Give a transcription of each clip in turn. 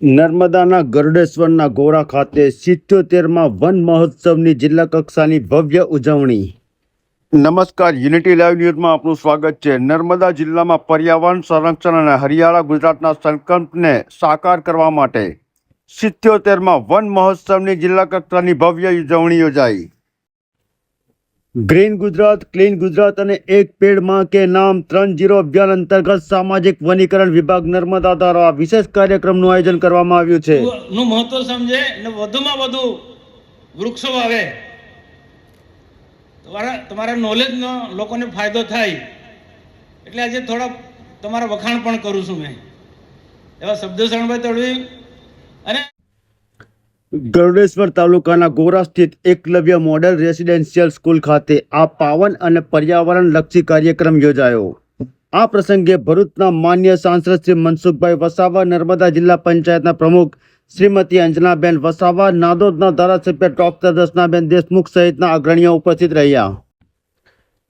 નર્મદાના ગરુડેશ્વરના ગોરા ખાતે 77માં વન મહોત્સવની જિલ્લા કક્ષાની ભવ્ય ઉજવણી. નમસ્કાર, યુનિટી લાઈવ ન્યૂઝમાં આપનું સ્વાગત છે. નર્મદા જિલ્લામાં પર્યાવરણ સંરક્ષણ અને હરિયાળા ગુજરાતના સંકલ્પને સાકાર કરવા માટે 77માં વન મહોત્સવની જિલ્લા કક્ષાની ભવ્ય ઉજવણી યોજાઈ. ગ્રીન ગુજરાત, ક્લીન ગુજરાત અને એક પેડ માં કે નામ 3.0 અભિયાન અંતર્ગત સામાજિક વનીકરણ વિભાગ નર્મદા દ્વારા વિશેષ કાર્યક્રમનું આયોજન કરવામાં આવ્યું છે. નું મહત્વ સમજે અને વધુમાં વધુ વૃક્ષો વાવે. તમારા નોલેજનો લોકોને ફાયદો થાય એટલે આજે થોડા તમારા વખાણ પણ કરું છું મેં. એવા શબ્દશરણભાઈ તડવી અને ગરુડેશ્વર તાલુકાના ગોરા સ્થિત એકલવ્ય મોડેલ રેસિડેન્શિયલ સ્કૂલ ખાતે આ પાવન અને પર્યાવરણ લક્ષી કાર્યક્રમ યોજાયો. આ પ્રસંગે ભરૂચના માન્ય સાંસદ શ્રી મનસુખભાઈ વસાવા, નર્મદા જિલ્લા પંચાયતના પ્રમુખ શ્રીમતી અંજનાબેન વસાવા, નાદોદના ધારાસભ્ય ડોક્ટર દર્શનાબેન દેશમુખ સહિતના અગ્રણીઓ ઉપસ્થિત રહ્યા.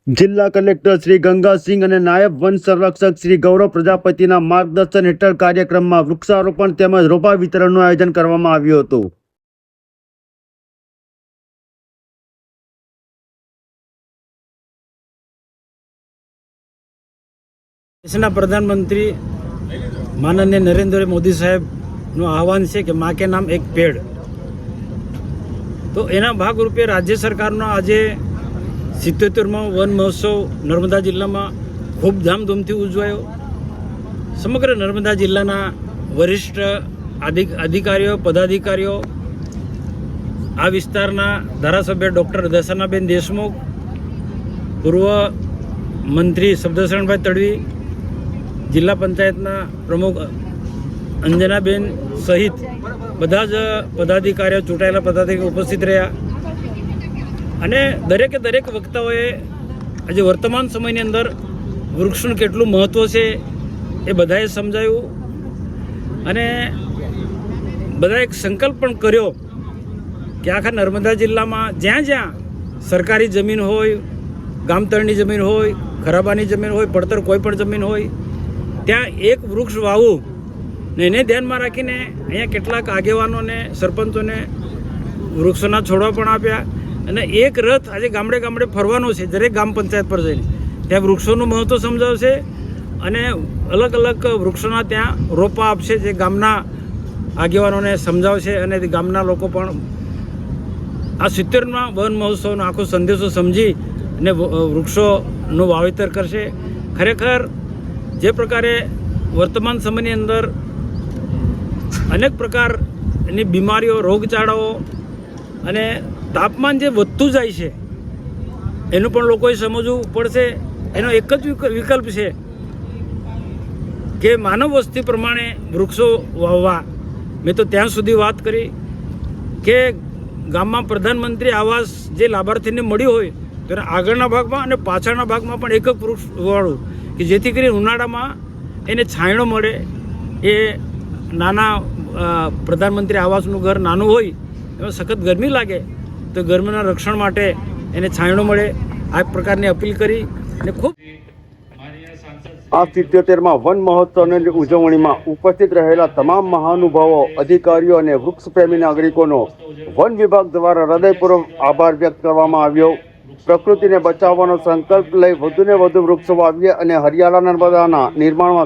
જિલ્લા કલેક્ટર શ્રી ગંગાસિંહ અને નાયબ વન સંરક્ષક શ્રી ગૌરવ પ્રજાપતિના માર્ગદર્શન હેઠળ કાર્યક્રમમાં વૃક્ષારોપણ તેમજ રોપા વિતરણનું આયોજન કરવામાં આવ્યું હતું. દેશના પ્રધાનમંત્રી માનનીય નરેન્દ્ર મોદી સાહેબનું આહવાન છે કે માં કે નામ એક પેડ. તો એના ભાગરૂપે રાજ્ય સરકારનો આજે 77માં વન મહોત્સવ નર્મદા જિલ્લામાં ખૂબ ધામધૂમથી ઉજવાયો. સમગ્ર નર્મદા જિલ્લાના વરિષ્ઠ અધિકારીઓ, પદાધિકારીઓ, આ વિસ્તારના ધારાસભ્ય ડૉક્ટર દર્શનાબેન દેશમુખ, પૂર્વ મંત્રી શબ્દશરણભાઈ તડવી, જિલ્લા પંચાયતના પ્રમુખ અંજનાબેન સહિત બધા જ પદાધિકારીઓ, ચૂંટાયેલા પદાધિકારીઓ ઉપસ્થિત રહ્યા. અને દરેકે દરેક વક્તાઓએ આજે વર્તમાન સમયની અંદર વૃક્ષનું કેટલું મહત્ત્વ છે એ બધાએ સમજાયું. અને બધાએ એક સંકલ્પ પણ કર્યો કે આખા નર્મદા જિલ્લામાં જ્યાં જ્યાં સરકારી જમીન હોય, ગામતળની જમીન હોય, ખરાબાની જમીન હોય, પડતર કોઈ પણ જમીન હોય, ત્યાં એક વૃક્ષ વાવવું ને એને ધ્યાનમાં રાખીને અહીંયા કેટલાક આગેવાનોને, સરપંચોને વૃક્ષોના છોડવા પણ આપ્યા. અને એક રથ આજે ગામડે ગામડે ફરવાનો છે, દરેક ગ્રામ પંચાયત પર જઈને ત્યાં વૃક્ષોનું મહત્ત્વ સમજાવશે અને અલગ અલગ વૃક્ષોના ત્યાં રોપા આપશે, જે ગામના આગેવાનોને સમજાવશે. અને ગામના લોકો પણ આ 70માં વન મહોત્સવનો આખો સંદેશો સમજી અને વૃક્ષોનું વાવેતર કરશે. ખરેખર જે પ્રકારે વર્તમાન સમયની અંદર અનેક પ્રકારની બીમારીઓ, રોગચાળાઓ અને તાપમાન જે વધતું જાય છે એનું પણ લોકોએ સમજવું પડશે. એનો એક જ વિકલ્પ છે કે માનવ વસ્તી પ્રમાણે વૃક્ષો વાવવા. મેં તો ત્યાં સુધી વાત કરી કે ગામમાં પ્રધાનમંત્રી આવાસ જે લાભાર્થીને મળ્યું હોય તો આગળના ભાગમાં અને પાછળના ભાગમાં પણ એક વૃક્ષ વાળું કે જેથી કરીને ઉનાળામાં એને છાંયડો મળે. એ નાના પ્રધાનમંત્રી આવાસનું ઘર નાનું હોય, એમાં સખત ગરમી લાગે તો ગરમીના રક્ષણ માટે એને છાંયડો મળે. આ પ્રકારની અપીલ કરી અને ખૂબ આ 77માં વન મહોત્સવની ઉજવણીમાં ઉપસ્થિત રહેલા તમામ મહાનુભાવો, અધિકારીઓ અને વૃક્ષ પ્રેમી નાગરિકોનો વન વિભાગ દ્વારા હૃદયપૂર્વક આભાર વ્યક્ત કરવામાં આવ્યો. પ્રકૃતિને બચાવવાનો સંકલ્પ લઈ વધુને વધુ વૃક્ષો વાવીએ અને હરિયાળા નર્મદાના નિર્માણમાં